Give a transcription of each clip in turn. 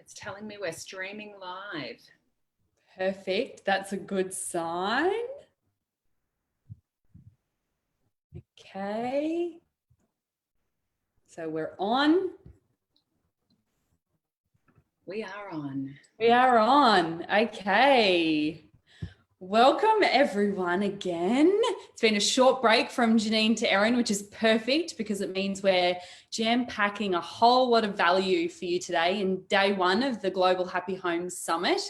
It's telling me we're streaming live. Perfect. That's a good sign. Okay. So we're on. We are on. We are on. Okay. Welcome everyone again. It's been a short break from Janine to Erin, which is perfect because it means we're jam-packing a whole lot of value for you today in day one of the Global Happy Homes Summit,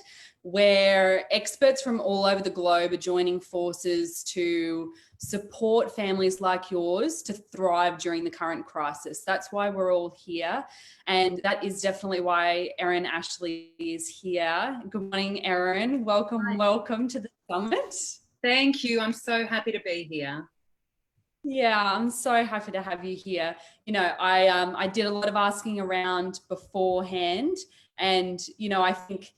where experts from all over the globe are joining forces to support families like yours to thrive during the current crisis. That's why we're all here. And that is definitely why Erin Ashley is here. Good morning, Erin. Welcome to the summit. Thank you. I'm so happy to be here. Yeah, I'm so happy to have you here. You know, I did a lot of asking around beforehand, and I think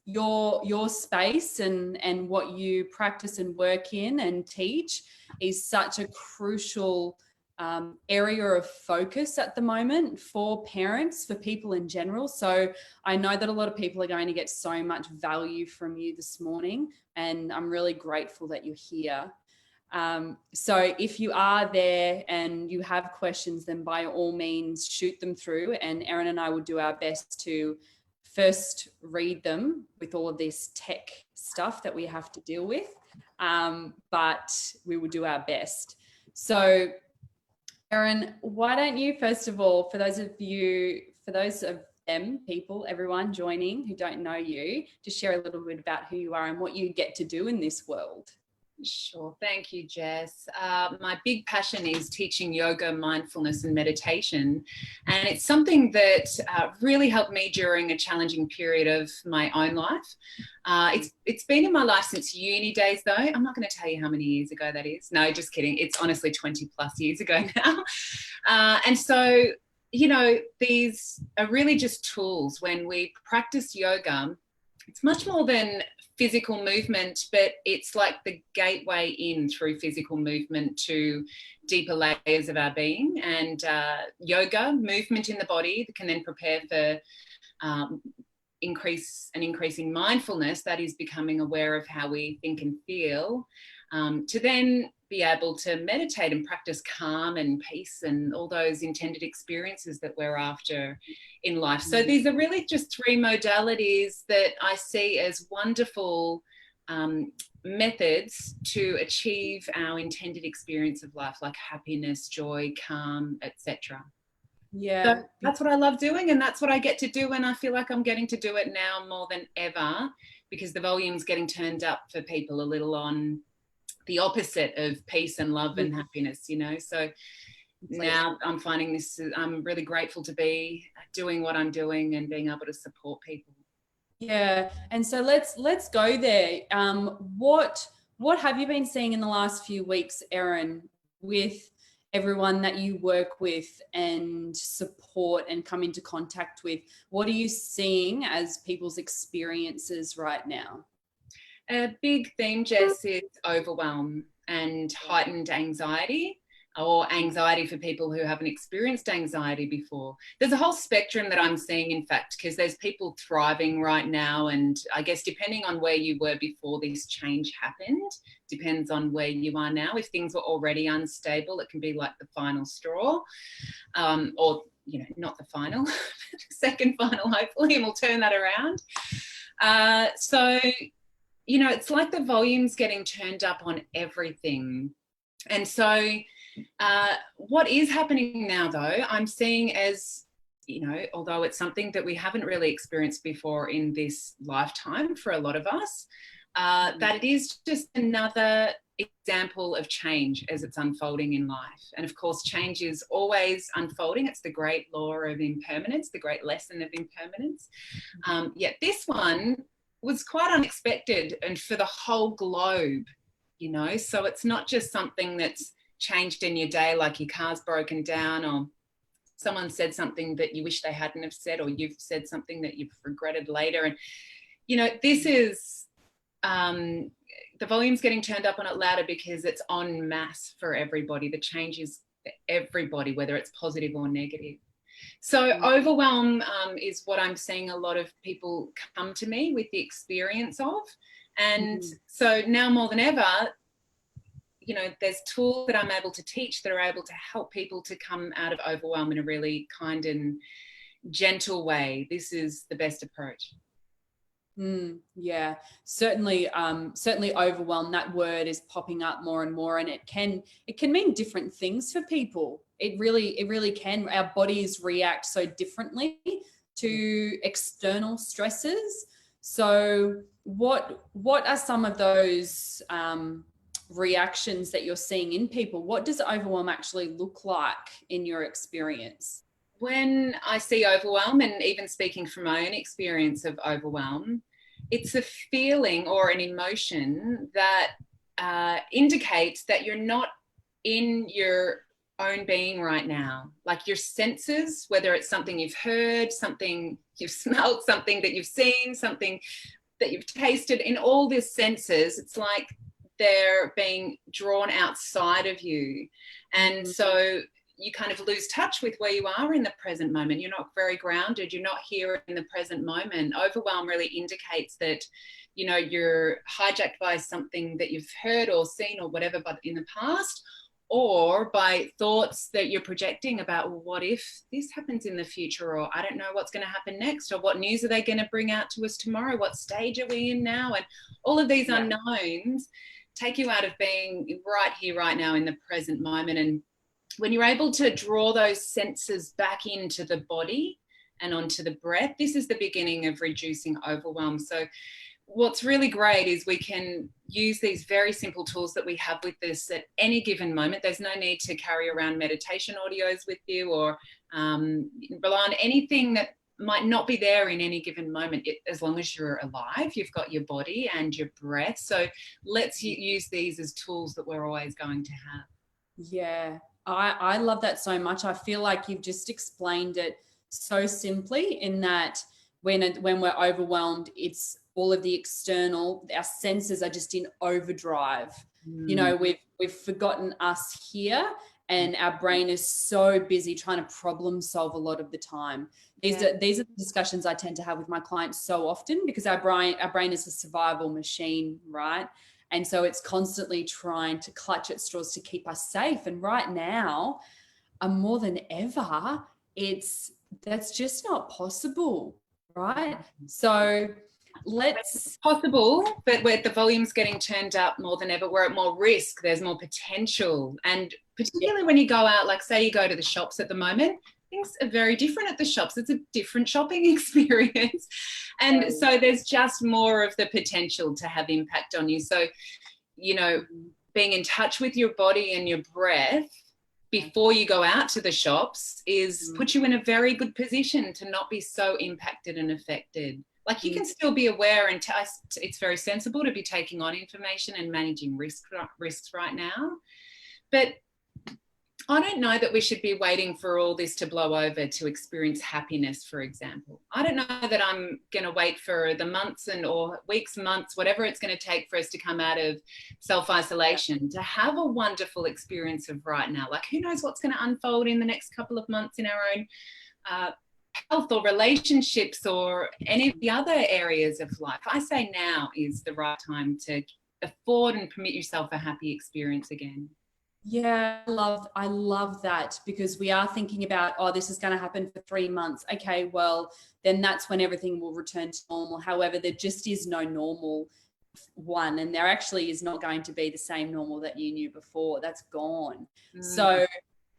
your space and what you practice and work in and teach is such a crucial area of focus at the moment for parents, for people in general. So I know that a lot of people are going to get so much value from you this morning, and I'm really grateful that you're here. So if you are there and you have questions, then by all means shoot them through, and Erin and I will do our best to first read them with all of this tech stuff that we have to deal with, but we will do our best. So Erin, why don't you, first of all, for those of them, people, everyone joining who don't know you, just share a little bit about who you are and what you get to do in this world. Sure. Thank you, Jess. My big passion is teaching yoga, mindfulness and meditation. And it's something that really helped me during a challenging period of my own life. It's been in my life since uni days, though. I'm not going to tell you how many years ago that is. No, just kidding. It's honestly 20 plus years ago now. And so, these are really just tools. When we practice yoga, it's much more than physical movement, but it's like the gateway in through physical movement to deeper layers of our being. And yoga, movement in the body, that can then prepare for increasing mindfulness, that is becoming aware of how we think and feel, to then be able to meditate and practice calm and peace and all those intended experiences that we're after in life. So these are really just three modalities that I see as wonderful methods to achieve our intended experience of life, like happiness, joy, calm, etc. Yeah. So that's what I love doing, and that's what I get to do, and I feel like I'm getting to do it now more than ever, because the volume's getting turned up for people a little on the opposite of peace and love and happiness, so now I'm finding this, I'm really grateful to be doing what I'm doing and being able to support people. Yeah. And so let's go there. What have you been seeing in the last few weeks, Erin, with everyone that you work with and support and come into contact with? What are you seeing as people's experiences right now? A big theme, Jess, is overwhelm and heightened anxiety, or anxiety for people who haven't experienced anxiety before. There's a whole spectrum that I'm seeing, in fact, because there's people thriving right now, and I guess depending on where you were before this change happened, depends on where you are now. If things were already unstable, it can be like the final straw, or not the final, second final, hopefully, and we'll turn that around. So it's like the volume's getting turned up on everything. And so what is happening now, though, I'm seeing as, although it's something that we haven't really experienced before in this lifetime for a lot of us, that it is just another example of change as it's unfolding in life. And of course, change is always unfolding. It's the great law of impermanence, the great lesson of impermanence. Yet this one was quite unexpected, and for the whole globe, so it's not just something that's changed in your day, like your car's broken down, or someone said something that you wish they hadn't have said, or you've said something that you've regretted later. And this is the volume's getting turned up on it louder because it's en masse for everybody. The change is for everybody, whether it's positive or negative. So overwhelm is what I'm seeing a lot of people come to me with the experience of. And so now more than ever, you know, there's tools that I'm able to teach that are able to help people to come out of overwhelm in a really kind and gentle way. This is the best approach. Yeah, certainly. Certainly, overwhelm. That word is popping up more and more, and it can mean different things for people. It really can. Our bodies react so differently to external stresses. So, what are some of those reactions that you're seeing in people? What does overwhelm actually look like in your experience? When I see overwhelm, and even speaking from my own experience of overwhelm, it's a feeling or an emotion that indicates that you're not in your own being right now. Like your senses, whether it's something you've heard, something you've smelled, something that you've seen, something that you've tasted, in all these senses, it's like they're being drawn outside of you. And so you kind of lose touch with where you are in the present moment. You're not very grounded. You're not here in the present moment. Overwhelm really indicates that, you know, you're hijacked by something that you've heard or seen or whatever, but in the past, or by thoughts that you're projecting about, well, what if this happens in the future? Or I don't know what's going to happen next, or what news are they going to bring out to us tomorrow? What stage are we in now? And all of these unknowns take you out of being right here, right now in the present moment. And when you're able to draw those senses back into the body and onto the breath, this is the beginning of reducing overwhelm. So what's really great is we can use these very simple tools that we have with us at any given moment. There's no need to carry around meditation audios with you or rely on anything that might not be there in any given moment. As long as you're alive, you've got your body and your breath. So let's use these as tools that we're always going to have. Yeah, I love that so much. I feel like you've just explained it so simply, in that when we're overwhelmed, it's all of the external, our senses are just in overdrive. You know, we've forgotten us here, and our brain is so busy trying to problem solve a lot of the time. These are the discussions I tend to have with my clients so often, because our brain is a survival machine, right? And so it's constantly trying to clutch at straws to keep us safe. And right now, more than ever, that's just not possible, right? So it's possible, but where the volume's getting turned up more than ever, we're at more risk, there's more potential. And particularly when you go out, like say you go to the shops at the moment, things are very different at the shops. It's a different shopping experience. And so there's just more of the potential to have impact on you. So, you know, being in touch with your body and your breath before you go out to the shops is put you in a very good position to not be so impacted and affected. Like you can still be aware, and it's very sensible to be taking on information and managing risks right now. But I don't know that we should be waiting for all this to blow over to experience happiness, for example. I don't know that I'm going to wait for the months or weeks, months, whatever it's going to take for us to come out of self-isolation to have a wonderful experience of right now. Like who knows what's going to unfold in the next couple of months in our own health or relationships or any of the other areas of life. I say now is the right time to afford and permit yourself a happy experience again. Yeah, I love that, because we are thinking about, oh, this is going to happen for 3 months. Okay, well, then that's when everything will return to normal. However, there just is no normal one, and there actually is not going to be the same normal that you knew before. That's gone. So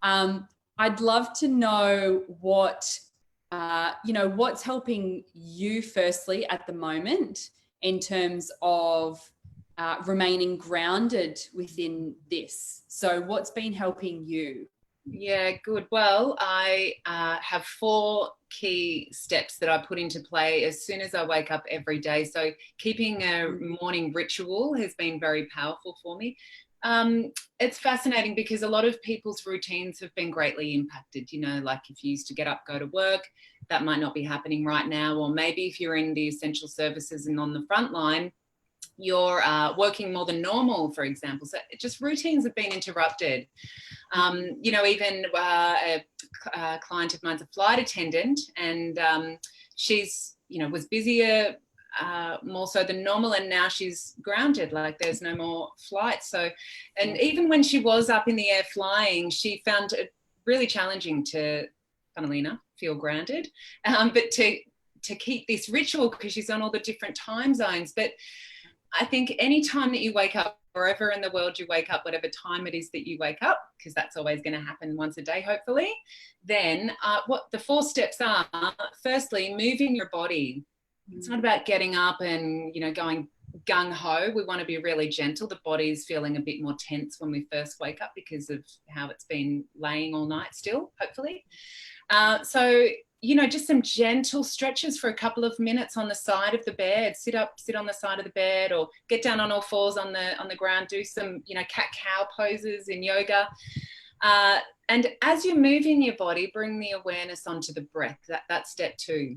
I'd love to know what's helping you firstly at the moment in terms of remaining grounded within this. So what's been helping you? Yeah, good. Well, I have 4 key steps that I put into play as soon as I wake up every day. So keeping a morning ritual has been very powerful for me. It's fascinating because a lot of people's routines have been greatly impacted. You know, like if you used to get up, go to work, that might not be happening right now. Or maybe if you're in the essential services and on the front line, you're working more than normal, for example. So just routines have been interrupted. Even a client of mine's a flight attendant, and she's, was busier more so than normal, and now she's grounded, like there's no more flights. So, and even when she was up in the air flying, she found it really challenging to, funnily enough, feel grounded, but to keep this ritual, because she's on all the different time zones. But I think any time that you wake up, wherever in the world you wake up, whatever time it is that you wake up, because that's always going to happen once a day, hopefully, then what the 4 steps are: firstly, moving your body. It's not about getting up and, going gung-ho. We want to be really gentle. The body's feeling a bit more tense when we first wake up because of how it's been laying all night still, hopefully. So, just some gentle stretches for a couple of minutes on the side of the bed. Sit up, sit on the side of the bed, or get down on all fours on the ground. Do some, cat-cow poses in yoga. And as you're moving your body, bring the awareness onto the breath. That's step 2.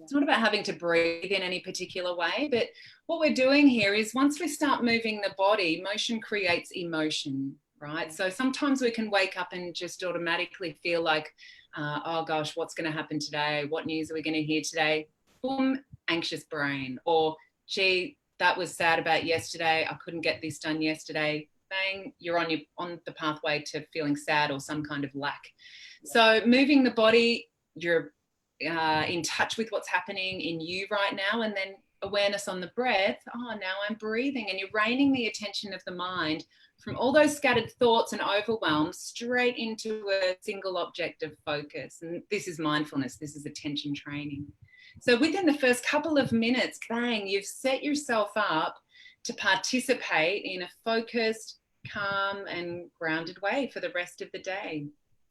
It's not about having to breathe in any particular way, but what we're doing here is, once we start moving the body, motion creates emotion, right? So sometimes we can wake up and just automatically feel like, oh gosh, what's going to happen today? What news are we going to hear today? Boom, anxious brain. Or, gee, that was sad about yesterday. I couldn't get this done yesterday. Bang, you're on the pathway to feeling sad or some kind of lack. So moving the body, you're in touch with what's happening in you right now, and then awareness on the breath. Oh, now I'm breathing, and you're reining the attention of the mind from all those scattered thoughts and overwhelm straight into a single object of focus. And this is mindfulness. This is attention training. So within the first couple of minutes, bang, you've set yourself up to participate in a focused, calm and grounded way for the rest of the day.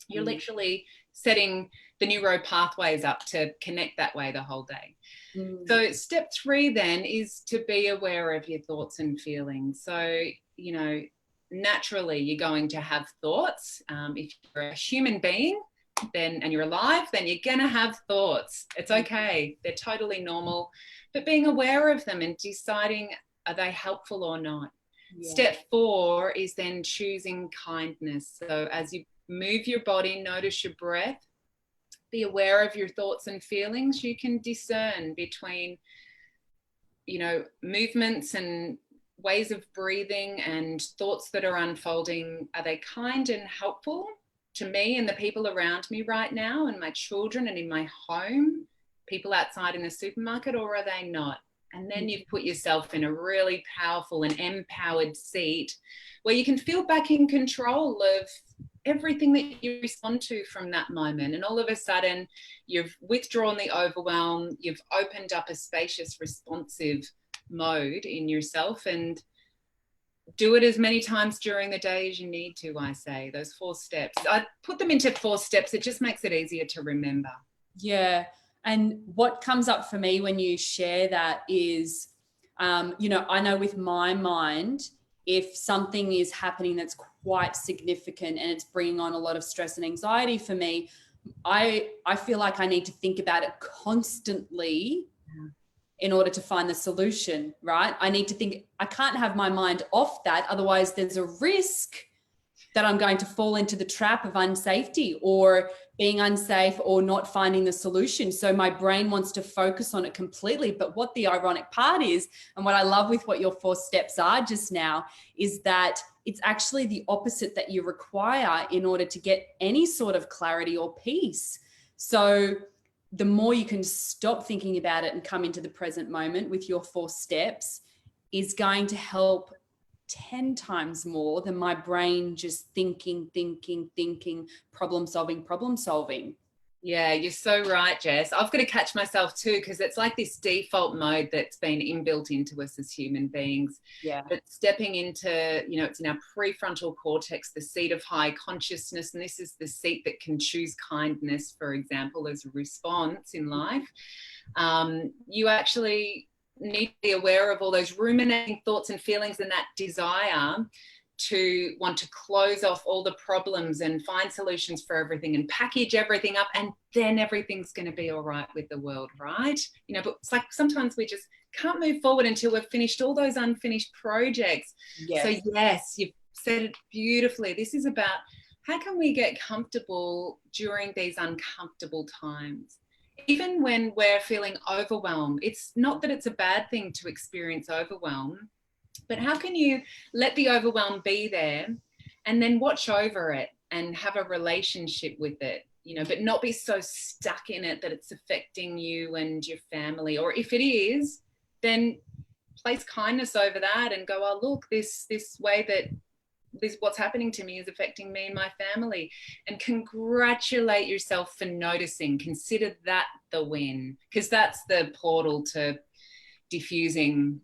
You're literally setting the neuro pathways up to connect that way the whole day. So step 3 then is to be aware of your thoughts and feelings. So, naturally you're going to have thoughts. If you're a human being and you're alive, then you're going to have thoughts. It's okay. They're totally normal. But being aware of them and deciding, are they helpful or not? Yeah. Step 4 is then choosing kindness. So as you move your body, notice your breath, be aware of your thoughts and feelings. You can discern between, movements and ways of breathing and thoughts that are unfolding. Are they kind and helpful to me and the people around me right now, and my children and in my home, people outside in the supermarket, or are they not? And then you've put yourself in a really powerful and empowered seat where you can feel back in control of everything that you respond to from that moment. And all of a sudden, you've withdrawn the overwhelm, you've opened up a spacious, responsive mode in yourself, and do it as many times during the day as you need to, I say. Those 4 steps. I put them into 4 steps. It just makes it easier to remember. Yeah. And what comes up for me when you share that is, I know with my mind, if something is happening that's quite significant and it's bringing on a lot of stress and anxiety for me, I feel like I need to think about it constantly in order to find the solution, right? I need to think, I can't have my mind off that. Otherwise there's a risk that I'm going to fall into the trap of unsafety or being unsafe or not finding the solution. So my brain wants to focus on it completely. But what the ironic part is, and what I love with what your 4 steps are just now, is that it's actually the opposite that you require in order to get any sort of clarity or peace. So the more you can stop thinking about it and come into the present moment with your 4 steps is going to help 10 times more than my brain just thinking, problem solving. Yeah, you're so right, Jess. I've got to catch myself too, because it's like this default mode that's been inbuilt into us as human beings. Yeah. But stepping into, it's in our prefrontal cortex, the seat of high consciousness. And this is the seat that can choose kindness, for example, as a response in life. You actually need to be aware of all those ruminating thoughts and feelings and that desire to want to close off all the problems and find solutions for everything and package everything up, and then everything's going to be all right with the world, right? But it's like sometimes we just can't move forward until we've finished all those unfinished projects. Yes. So yes, you've said it beautifully. This is about how can we get comfortable during these uncomfortable times? Even when we're feeling overwhelmed, it's not that it's a bad thing to experience overwhelm, but how can you let the overwhelm be there and then watch over it and have a relationship with it, you know, but not be so stuck in it that it's affecting you and your family. Or if it is, then place kindness over that and go, oh, look, this way that this what's happening to me is affecting me and my family, and congratulate yourself for noticing. Consider that the win, because that's the portal to diffusing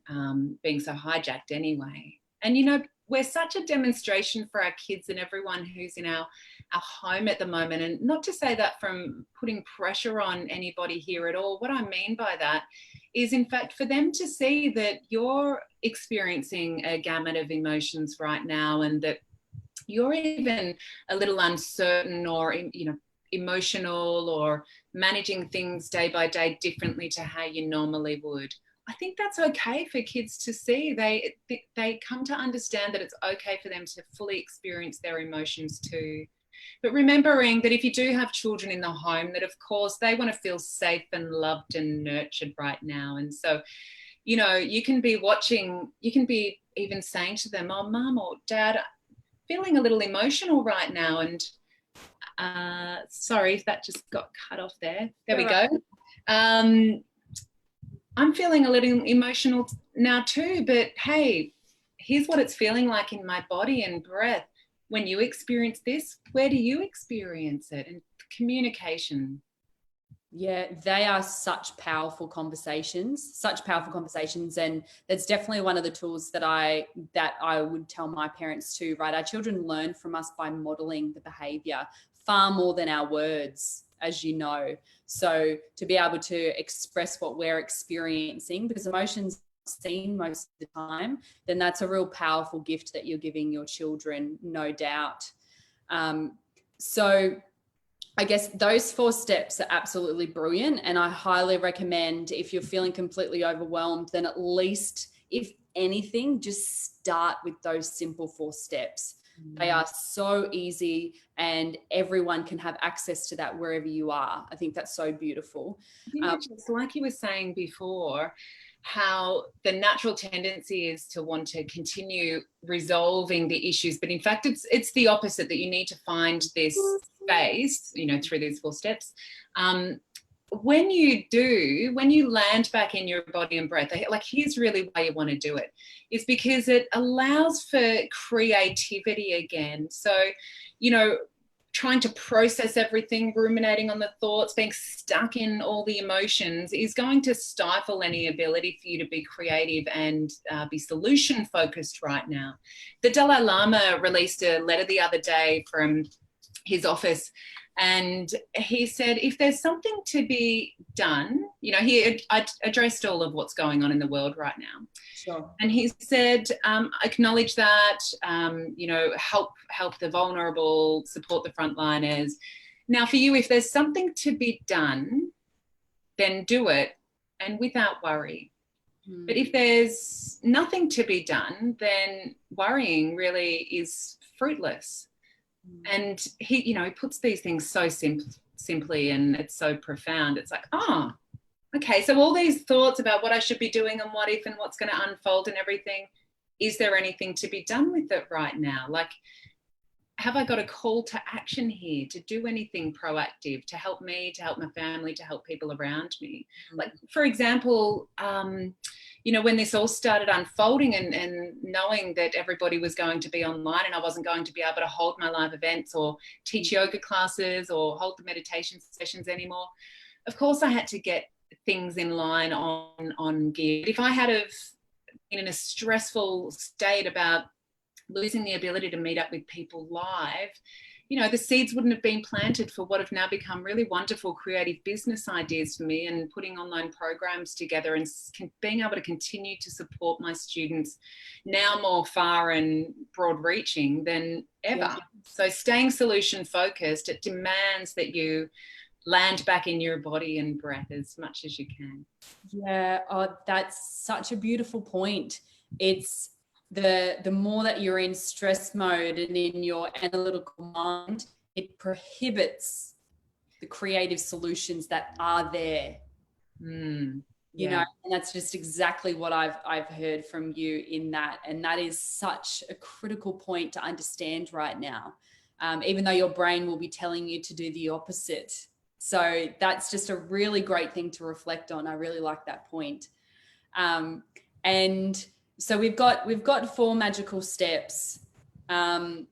being so hijacked anyway. And you know, we're such a demonstration for our kids and everyone who's in our home at the moment. And not to say that from putting pressure on anybody here at all. What I mean by that is, in fact, for them to see that you're experiencing a gamut of emotions right now, and that you're even a little uncertain or, you know, emotional, or managing things day by day differently to how you normally would. I think that's okay for kids to see. They come to understand that it's okay for them to fully experience their emotions too. But remembering that if you do have children in the home, that of course they want to feel safe and loved and nurtured right now. And so, you know, you can be watching, you can be even saying to them, oh, mum or dad, feeling a little emotional right now. And sorry if that just got cut off there. There we go. I'm feeling a little emotional now too, but hey, here's what it's feeling like in my body and breath. When you experience this, where do you experience it? And communication. Yeah, they are such powerful conversations. And that's definitely one of the tools that I would tell my parents too, right? Our children learn from us by modeling the behavior far more than our words, as you know. So to be able to express what we're experiencing, because emotions are seen most of the time, then that's a real powerful gift that you're giving your children, no doubt. So I guess those 4 steps are absolutely brilliant. And I highly recommend, if you're feeling completely overwhelmed, then at least, if anything, just start with those simple 4 steps. They are so easy, and everyone can have access to that wherever you are. I think that's so beautiful. Just like you were saying before, how the natural tendency is to want to continue resolving the issues, but in fact it's the opposite, that you need to find this space, you know, through these 4 steps. When you land back in your body and breath, like, here's really why you want to do it, is because it allows for creativity again. So, you know, trying to process everything, ruminating on the thoughts, being stuck in all the emotions is going to stifle any ability for you to be creative and be solution focused right now. The Dalai Lama released a letter the other day from his office, and he said, if there's something to be done, you know, he addressed all of what's going on in the world right now. Sure. And he said, acknowledge that, you know, help the vulnerable, support the frontliners. Now, for you, if there's something to be done, then do it, and without worry. But if there's nothing to be done, then worrying really is fruitless. And he, you know, he puts these things so simply, and it's so profound. It's like, oh, okay, so all these thoughts about what I should be doing and what if and what's going to unfold and everything, is there anything to be done with it right now? Like, have I got a call to action here to do anything proactive to help me, to help my family, to help people around me? Like, for example, you know, when this all started unfolding and knowing that everybody was going to be online and I wasn't going to be able to hold my live events or teach yoga classes or hold the meditation sessions anymore, of course I had to get things in line on gear. If I had have been in a stressful state about losing the ability to meet up with people live, you know, the seeds wouldn't have been planted for what have now become really wonderful creative business ideas for me, and putting online programs together and being able to continue to support my students, now more far and broad reaching than ever. Yeah. So staying solution focused, it demands that you land back in your body and breath as much as you can. Yeah, oh, that's such a beautiful point. It's the more that you're in stress mode and in your analytical mind, it prohibits the creative solutions that are there. You know, and that's just exactly what I've heard from you in that. And that is such a critical point to understand right now. Even though your brain will be telling you to do the opposite. So that's just a really great thing to reflect on. I really like that point. And so we've got 4 magical steps. And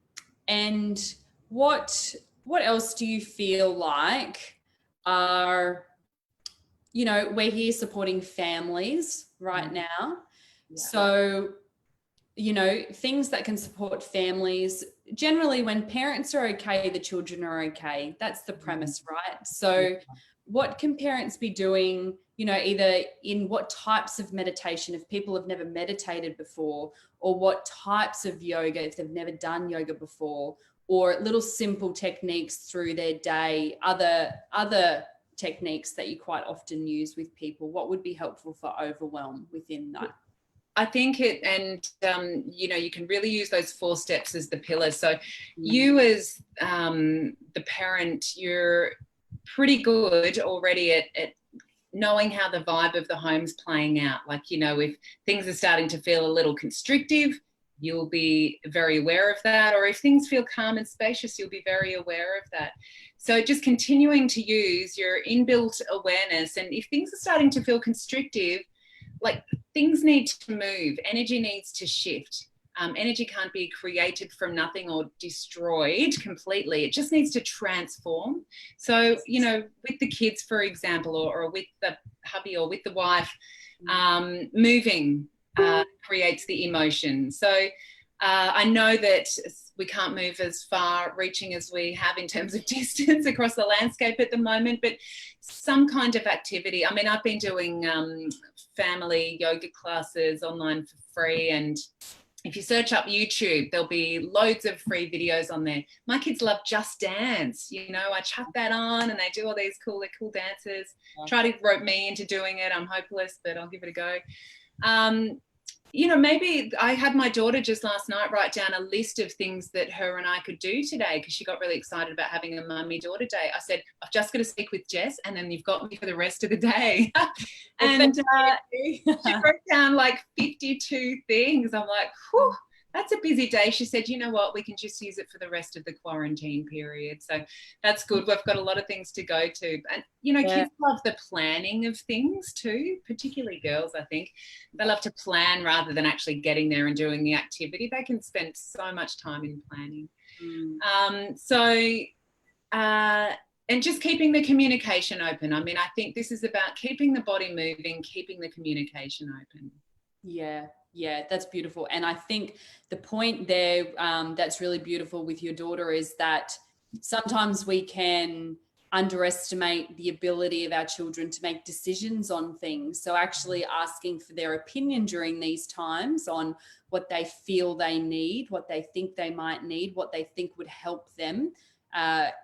what else do you feel like are, you know, we're here supporting families right now. Yeah. So, you know, things that can support families. Generally, when parents are okay, the children are okay. That's the premise, right? So what can parents be doing, you know, either in what types of meditation, if people have never meditated before, or what types of yoga, if they've never done yoga before, or little simple techniques through their day, other techniques that you quite often use with people, what would be helpful for overwhelm within that? I think you know, you can really use those 4 steps as the pillars. So you as the parent, you're pretty good already at knowing how the vibe of the home's playing out. Like, you know, if things are starting to feel a little constrictive, you'll be very aware of that. Or if things feel calm and spacious, you'll be very aware of that. So just continuing to use your inbuilt awareness. And if things are starting to feel constrictive, like, things need to move, energy needs to shift. Energy can't be created from nothing or destroyed completely. It just needs to transform. So, you know, with the kids, for example, or with the hubby or with the wife, moving creates the emotion. So I know that we can't move as far reaching as we have in terms of distance across the landscape at the moment, but some kind of activity. I mean, I've been doing family yoga classes online for free, and if you search up YouTube, there'll be loads of free videos on there. My kids love Just Dance. You know, I chuck that on and they do all these cool dances. Try to rope me into doing it. I'm hopeless, but I'll give it a go. You know, maybe I had my daughter just last night write down a list of things that her and I could do today, because she got really excited about having a mummy-daughter day. I said, I've just got to speak with Jess and then you've got me for the rest of the day. And she wrote down like 52 things. I'm like, whew, that's a busy day. She said, you know what, we can just use it for the rest of the quarantine period. So that's good. We've got a lot of things to go to. And, you know, kids love the planning of things too, particularly girls, I think. They love to plan rather than actually getting there and doing the activity. They can spend so much time in planning. And just keeping the communication open. I mean, I think this is about keeping the body moving, keeping the communication open. Yeah, that's beautiful. And I think the point there that's really beautiful with your daughter is that sometimes we can underestimate the ability of our children to make decisions on things. So actually asking for their opinion during these times on what they feel they need, what they think they might need, what they think would help them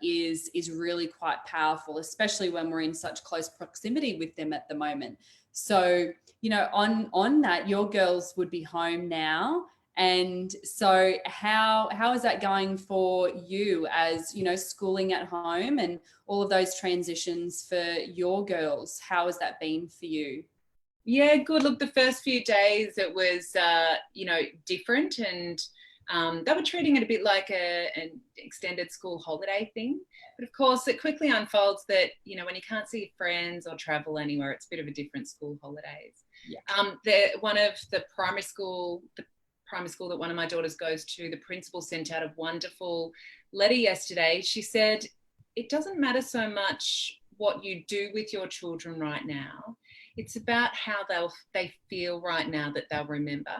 is really quite powerful, especially when we're in such close proximity with them at the moment. So, you know, on that, your girls would be home now. And so how is that going for you, as, you know, schooling at home and all of those transitions for your girls? How has that been for you? Yeah, good. Look, the first few days it was, you know, different, and they were treating it a bit like an extended school holiday thing. But of course, it quickly unfolds that, you know, when you can't see friends or travel anywhere, it's a bit of a different school holidays. One of the primary school that one of my daughters goes to, the principal sent out a wonderful letter yesterday. She said, it doesn't matter so much what you do with your children right now. It's about how they feel right now that they'll remember.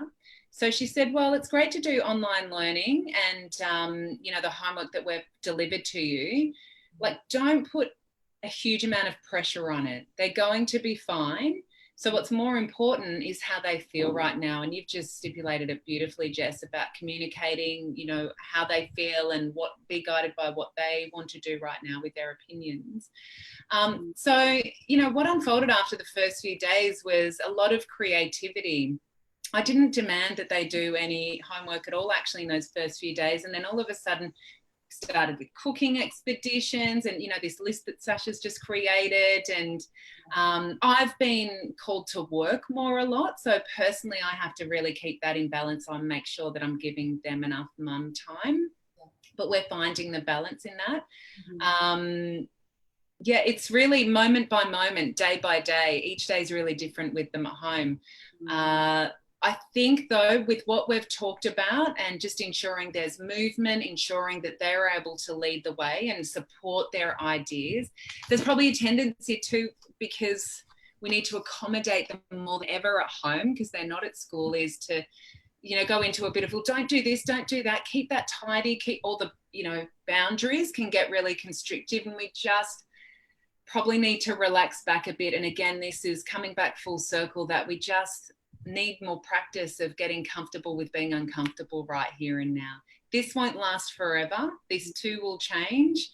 So she said, well, it's great to do online learning and, you know, the homework that we've delivered to you. Like, don't put a huge amount of pressure on it. They're going to be fine. So what's more important is how they feel right now. And you've just stipulated it beautifully, Jess, about communicating, you know, how they feel and be guided by what they want to do right now with their opinions. So, you know, what unfolded after the first few days was a lot of creativity. I didn't demand that they do any homework at all, actually, in those first few days. And then all of a sudden, started with cooking expeditions and, you know, this list that Sasha's just created. And I've been called to work more a lot. So personally, I have to really keep that in balance and make sure that I'm giving them enough mum time. But we're finding the balance in that. Yeah, it's really moment by moment, day by day. Each day is really different with them at home. I think, though, with what we've talked about and just ensuring there's movement, ensuring that they're able to lead the way and support their ideas, there's probably a tendency to, because we need to accommodate them more than ever at home because they're not at school, is to, you know, go into a bit of, well, don't do this, don't do that, keep that tidy, keep all the, you know, boundaries can get really constrictive, and we just probably need to relax back a bit. And again, this is coming back full circle that we just need more practice of getting comfortable with being uncomfortable right here and now. This won't last forever. This too will change.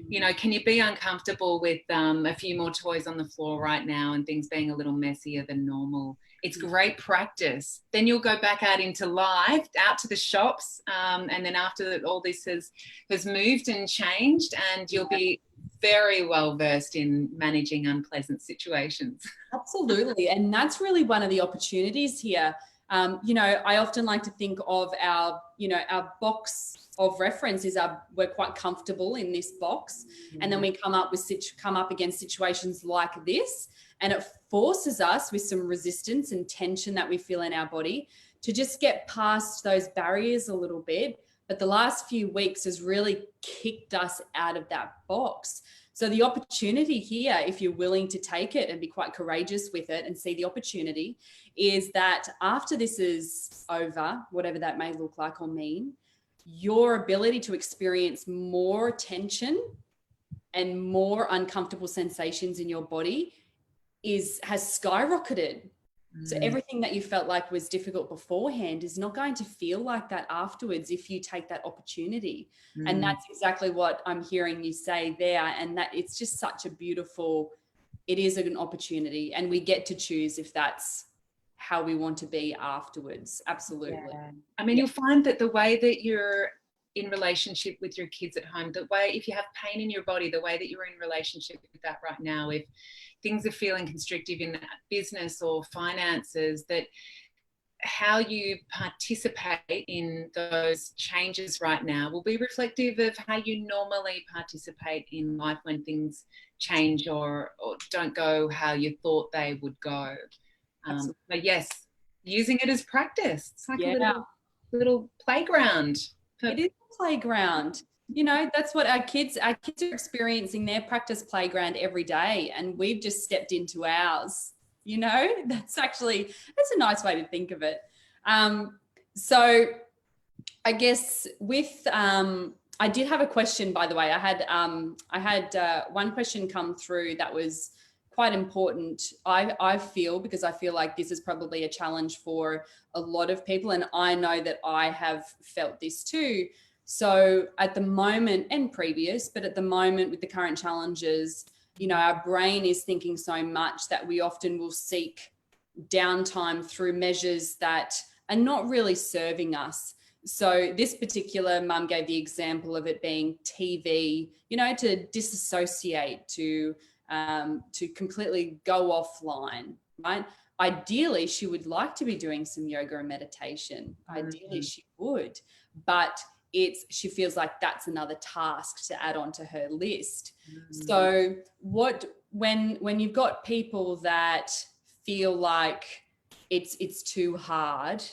You know, can you be uncomfortable with a few more toys on the floor right now and things being a little messier than normal? It's great practice. Then you'll go back out into life, out to the shops, and then after all this has moved and changed, and you'll be very well versed in managing unpleasant situations. Absolutely. And that's really one of the opportunities here. You know, I often like to think of our box of reference is we're quite comfortable in this box. And then we come up against situations like this, and it forces us with some resistance and tension that we feel in our body to just get past those barriers a little bit. But the last few weeks has really kicked us out of that box. So the opportunity here, if you're willing to take it and be quite courageous with it and see the opportunity, is that after this is over, whatever that may look like or mean, your ability to experience more tension and more uncomfortable sensations in your body has skyrocketed. So everything that you felt like was difficult beforehand is not going to feel like that afterwards if you take that opportunity. And that's exactly what I'm hearing you say there. And that it's just such a beautiful, it is an opportunity, and we get to choose if that's how we want to be afterwards. Absolutely. Yeah. I mean, you'll find that the way that you're in relationship with your kids at home, the way, if you have pain in your body, the way that you're in relationship with that right now, if things are feeling constrictive in business or finances, that how you participate in those changes right now will be reflective of how you normally participate in life when things change or don't go how you thought they would go. But yes, using it as practice. It's like a little playground. It is a playground. You know, that's what our kids are experiencing their practice playground every day, and we've just stepped into ours. You know, that's a nice way to think of it. So I guess with I did have a question, by the way. I had one question come through that was quite important. I feel, because I feel like this is probably a challenge for a lot of people, and I know that I have felt this too. So at the moment, and previous, but at the moment with the current challenges, you know, our brain is thinking so much that we often will seek downtime through measures that are not really serving us. So this particular mum gave the example of it being TV, you know, to disassociate, to completely go offline, right? Ideally, she would like to be doing some yoga and meditation. Ideally, she would, but she feels like that's another task to add onto her list. So when you've got people that feel like it's too hard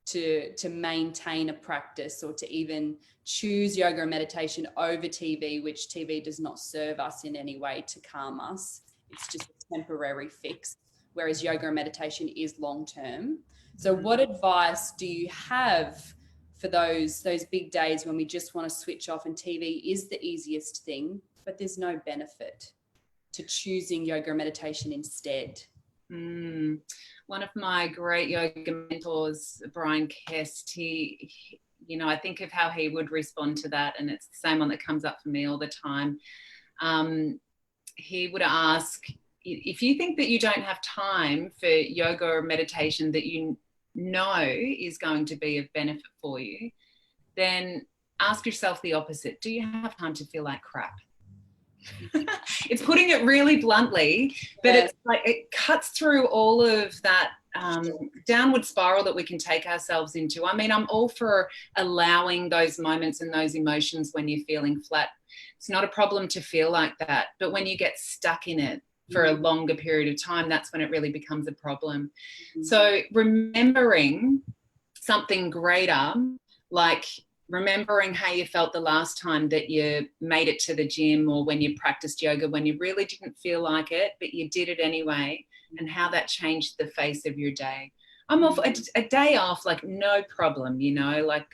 to maintain a practice or to even choose yoga and meditation over TV, which TV does not serve us in any way to calm us. It's just a temporary fix, whereas yoga and meditation is long-term. So what advice do you have for those big days when we just want to switch off and TV is the easiest thing, but there's no benefit to choosing yoga and meditation instead? One of my great yoga mentors, Brian Kest, you know, I think of how he would respond to that, and it's the same one that comes up for me all the time. He would ask, if you think that you don't have time for yoga or meditation that you know is going to be of benefit for you, then ask yourself the opposite. Do you have time to feel like crap? It's putting it really bluntly, but it's like it cuts through all of that downward spiral that we can take ourselves into. I mean, I'm all for allowing those moments and those emotions when you're feeling flat. It's not a problem to feel like that, but when you get stuck in it for a longer period of time, that's when it really becomes a problem. So remembering something greater, like remembering how you felt the last time that you made it to the gym, or when you practiced yoga when you really didn't feel like it, but you did it anyway, and how that changed the face of your day. I'm off a day off, like no problem, you know, like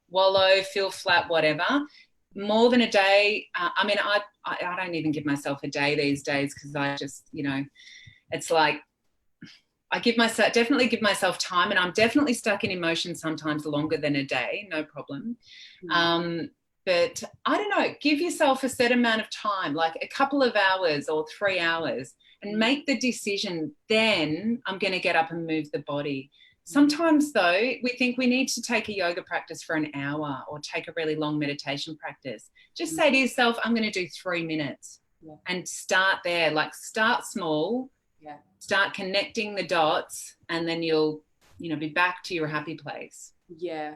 wallow, feel flat, whatever. More than a day. I mean, I don't even give myself a day these days, because I just, you know, it's like I definitely give myself time, and I'm definitely stuck in emotion sometimes longer than a day, no problem. But I don't know, give yourself a set amount of time, like a couple of hours or 3 hours, and make the decision, then I'm going to get up and move the body. Sometimes though, we think we need to take a yoga practice for an hour or take a really long meditation practice. Just say to yourself, I'm going to do 3 minutes and start there, like start small. Start connecting the dots, and then you'll, you know, be back to your happy place. Yeah.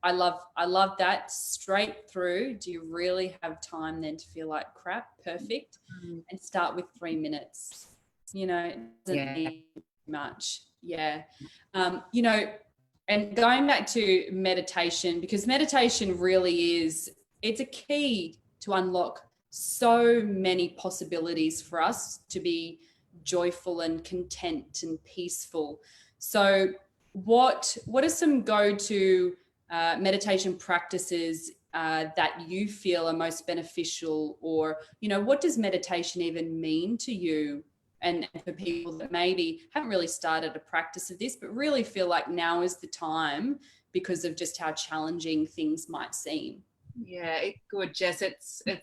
I love that. Straight through. Do you really have time then to feel like crap? Perfect. And start with 3 minutes. You know, it doesn't need much. You know, and going back to meditation, because meditation really it's a key to unlock so many possibilities for us to be joyful and content and peaceful. So what are some go-to meditation practices that you feel are most beneficial, or, you know, what does meditation even mean to you? And for people that maybe haven't really started a practice of this, but really feel like now is the time because of just how challenging things might seem. Yeah, good, Jess.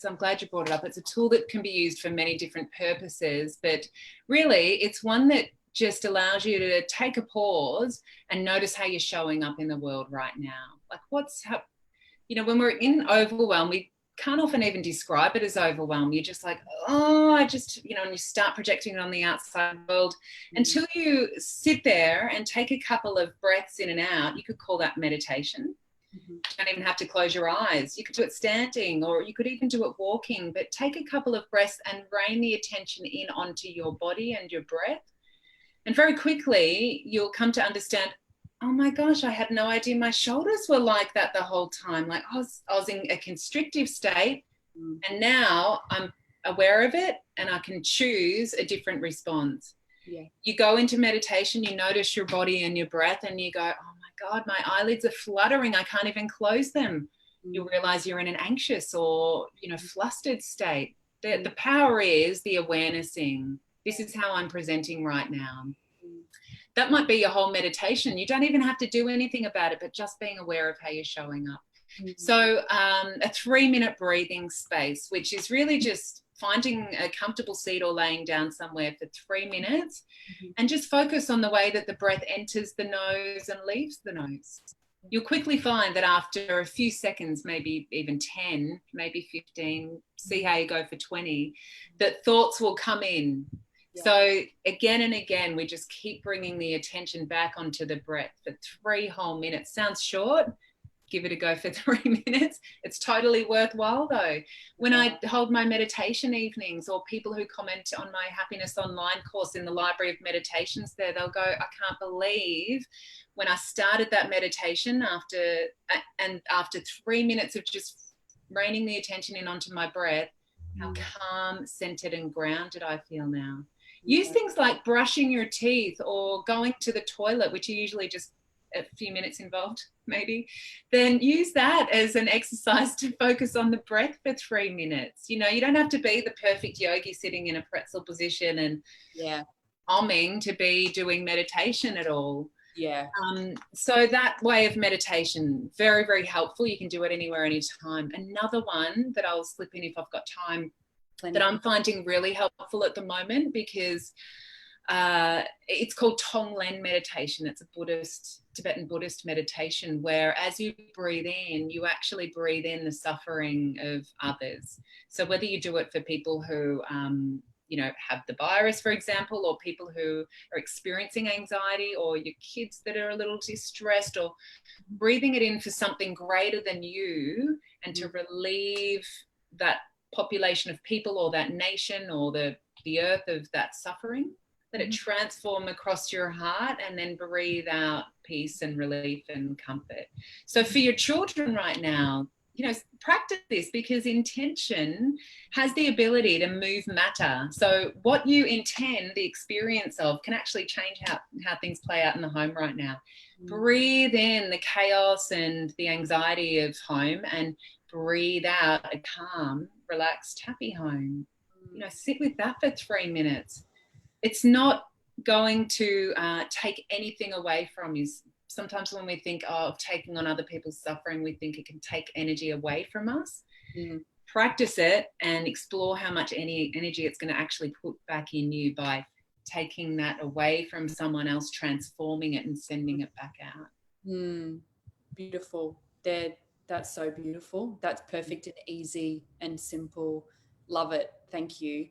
I'm glad you brought it up. It's a tool that can be used for many different purposes, but really it's one that just allows you to take a pause and notice how you're showing up in the world right now. Like you know, when we're in overwhelm, we can't often even describe it as overwhelm. You're just like, oh, you know, and you start projecting it on the outside world until you sit there and take a couple of breaths in and out. You could call that meditation. You don't even have to close your eyes. You could do it standing, or you could even do it walking, but take a couple of breaths and rein the attention in onto your body and your breath. And very quickly, you'll come to understand, oh my gosh, I had no idea my shoulders were like that the whole time. Like I was in a constrictive state, and now I'm aware of it and I can choose a different response. You go into meditation, you notice your body and your breath, and you go, oh my God, my eyelids are fluttering. I can't even close them. You'll realize you're in an anxious or, you know, flustered state. The power is the awarenessing. This is how I'm presenting right now. That might be your whole meditation. You don't even have to do anything about it, but just being aware of how you're showing up. So a 3-minute breathing space, which is really just finding a comfortable seat or laying down somewhere for 3 minutes, and just focus on the way that the breath enters the nose and leaves the nose. You'll quickly find that after a few seconds, maybe even 10, maybe 15, see how you go for 20, that thoughts will come in. So again and again, we just keep bringing the attention back onto the breath for 3 whole minutes. Sounds short. Give it a go for 3 minutes. It's totally worthwhile though. When I hold my meditation evenings, or people who comment on my Happiness Online course in the Library of Meditations there, they'll go, I can't believe when I started that meditation after 3 minutes of just reining the attention in onto my breath, how calm, centered and grounded I feel now. Use things like brushing your teeth or going to the toilet, which are usually just a few minutes involved, maybe. Then use that as an exercise to focus on the breath for 3 minutes. You know, you don't have to be the perfect yogi sitting in a pretzel position and oming to be doing meditation at all. Yeah. So that way of meditation, very, very helpful. You can do it anywhere, anytime. Another one that I'll slip in if I've got time, that I'm finding really helpful at the moment, because it's called Tonglen meditation. It's a Tibetan Buddhist meditation, where as you breathe in, you actually breathe in the suffering of others. So whether you do it for people who have the virus, for example, or people who are experiencing anxiety, or your kids that are a little distressed, or breathing it in for something greater than you, and to relieve that population of people or that nation or the earth of that suffering, let it transform across your heart, and then breathe out peace and relief and comfort. So for your children right now, practice this, because intention has the ability to move matter. So what you intend, the experience of, can actually change how things play out in the home right now. Breathe in the chaos and the anxiety of home, and breathe out a calm, relaxed, happy home. Sit with that for 3 minutes. It's not going to take anything away from you. Sometimes when we think of taking on other people's suffering, we think it can take energy away from us. Practice it and explore how much energy it's going to actually put back in you by taking that away from someone else, transforming it and sending it back out. Beautiful. That's so beautiful. That's perfect and easy and simple. Love it. Thank you.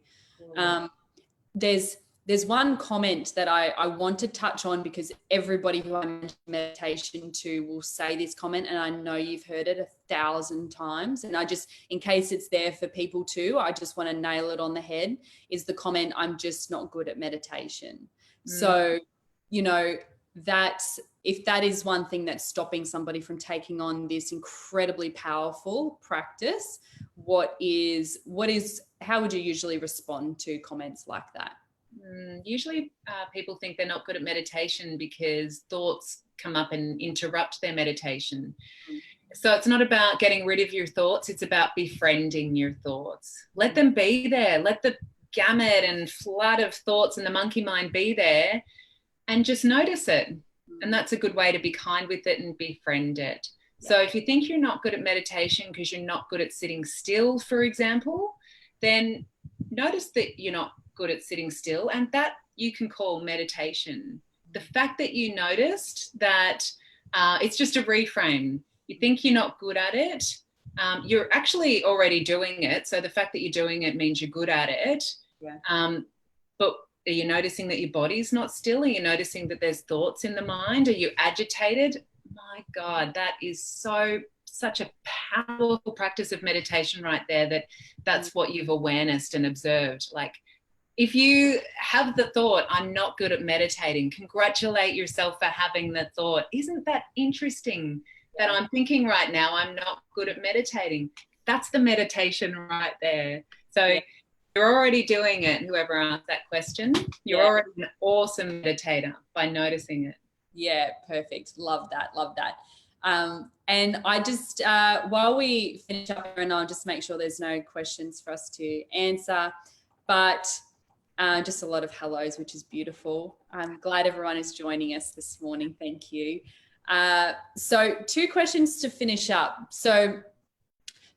There's one comment that I want to touch on, because everybody who I mention meditation to will say this comment, and I know you've heard it 1,000 times. And in case it's there for people too, I just want to nail it on the head, is the comment, "I'm just not good at meditation." So, if that is one thing that's stopping somebody from taking on this incredibly powerful practice, how would you usually respond to comments like that? Usually people think they're not good at meditation because thoughts come up and interrupt their meditation. So it's not about getting rid of your thoughts, it's about befriending your thoughts. Let them be there. Let the gamut and flood of thoughts and the monkey mind be there, and just notice it. And that's a good way to be kind with it and befriend it. So if you think you're not good at meditation because you're not good at sitting still, for example, then notice that you're not good at sitting still, and that you can call meditation. The fact that you noticed that it's just a reframe. You think you're not good at it. You're actually already doing it. So the fact that you're doing it means you're good at it. But are you noticing that your body's not still? Are you noticing that there's thoughts in the mind? Are you agitated? My God, that is such a powerful practice of meditation right there, that's what you've awarenessed and observed. Like, if you have the thought, "I'm not good at meditating," congratulate yourself for having the thought. Isn't that interesting that I'm thinking right now, I'm not good at meditating? That's the meditation right there. So you're already doing it, whoever asked that question. You're already an awesome meditator by noticing it. Yeah, perfect. Love that. And I just, while we finish up, Erin, I'll just make sure there's no questions for us to answer, but just a lot of hellos, which is beautiful. I'm glad everyone is joining us this morning. Thank you. So 2 questions to finish up. So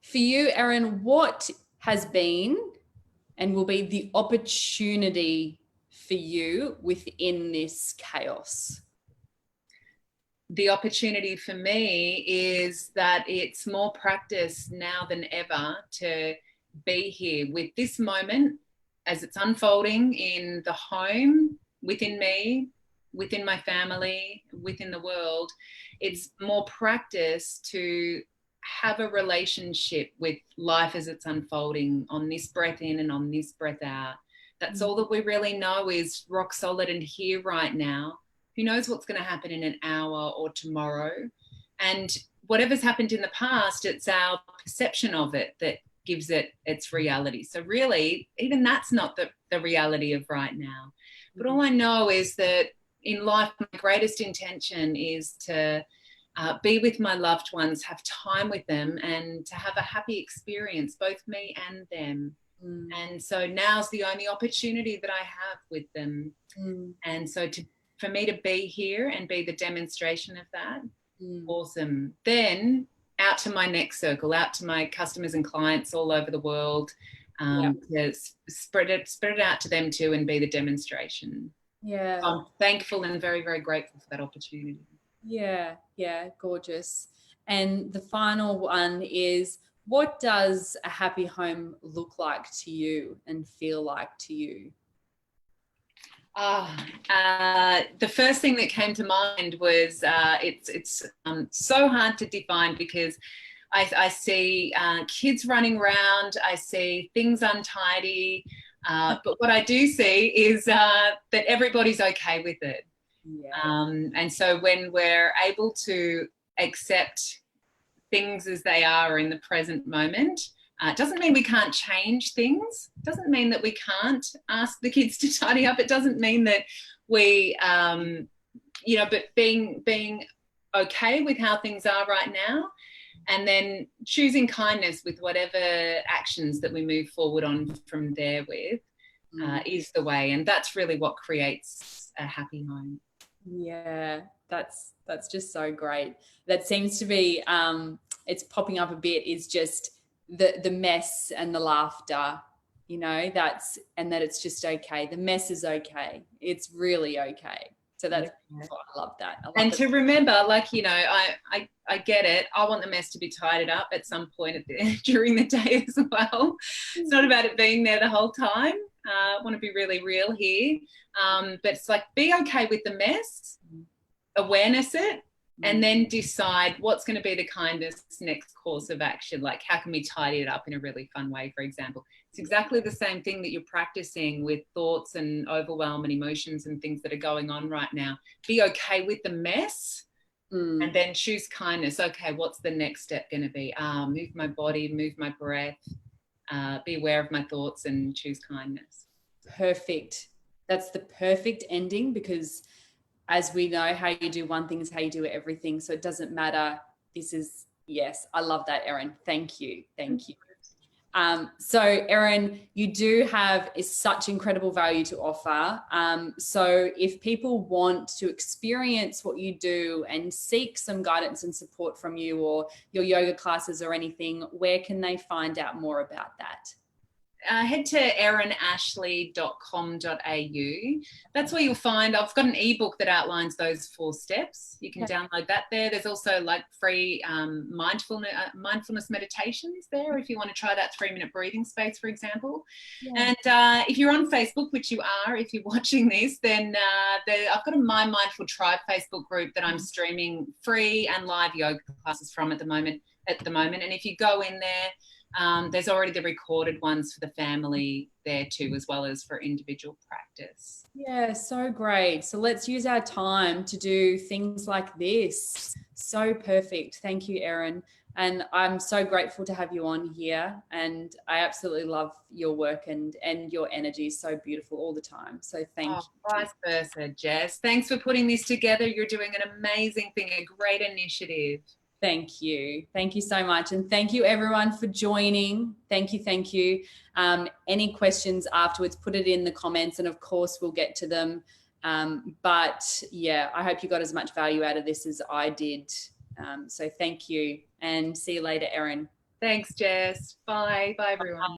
for you, Erin, what has been and will be the opportunity for you within this chaos? The opportunity for me is that it's more practice now than ever to be here with this moment as it's unfolding in the home, within me, within my family, within the world. It's more practice to have a relationship with life as it's unfolding, on this breath in and on this breath out. That's all that we really know, is rock solid and here right now. Who knows what's going to happen in an hour or tomorrow? And whatever's happened in the past, it's our perception of it that gives it its reality. So really, even that's not the reality of right now. But all I know is that in life, my greatest intention is to be with my loved ones, have time with them, and to have a happy experience, both me and them. And so now's the only opportunity that I have with them. And so for me to be here and be the demonstration of that, awesome. Then out to my next circle, out to my customers and clients all over the world, to spread it out to them too and be the demonstration. Yeah. So I'm thankful and very, very grateful for that opportunity. Yeah, gorgeous. And the final one is, what does a happy home look like to you and feel like to you? The first thing that came to mind was it's so hard to define because I see kids running around, I see things untidy, but what I do see is that everybody's okay with it. And so when we're able to accept things as they are in the present moment, it doesn't mean we can't change things. It doesn't mean that we can't ask the kids to tidy up. It doesn't mean that we, but being okay with how things are right now, and then choosing kindness with whatever actions that we move forward on from there with is the way. And that's really what creates a happy home. Yeah, that's just so great. That seems to be, it's popping up a bit, is just the mess and the laughter, that it's just okay. The mess is okay. It's really okay. So that's beautiful. I love that. And to remember, I get it. I want the mess to be tidied up at some point during the day as well. It's not about it being there the whole time. I want to be really real here. But it's like, be okay with the mess, awareness it, and then decide what's going to be the kindest next course of action. Like, how can we tidy it up in a really fun way, for example? It's exactly the same thing that you're practicing with thoughts and overwhelm and emotions and things that are going on right now. Be okay with the mess and then choose kindness. Okay, what's the next step going to be? Move my body, move my breath, be aware of my thoughts and choose kindness. Perfect. That's the perfect ending, because as we know, how you do one thing is how you do everything. So it doesn't matter. Yes, I love that, Erin. Thank you. So Erin, you do have such incredible value to offer. So if people want to experience what you do and seek some guidance and support from you, or your yoga classes or anything, where can they find out more about that? Head to erinashley.com.au. That's where you'll find, I've got an ebook that outlines those 4 steps. You can download that there. There's also free mindfulness meditations there if you want to try that 3-minute breathing space, for example. And if you're on Facebook, which you are, if you're watching this, then I've got a My Mindful Tribe Facebook group that I'm streaming free and live yoga classes from at the moment. And if you go in there, there's already the recorded ones for the family there too, as well as for individual practice. Yeah, so great. So let's use our time to do things like this. So perfect. Thank you, Erin. And I'm so grateful to have you on here. And I absolutely love your work, and your energy is so beautiful all the time. So thank you. Vice versa, Jess. Thanks for putting this together. You're doing an amazing thing, a great initiative. Thank you. Thank you so much. And thank you everyone for joining. Thank you. Any questions afterwards, put it in the comments, and of course we'll get to them. But yeah, I hope you got as much value out of this as I did. So thank you, and see you later, Erin. Thanks, Jess. Bye. Bye, everyone.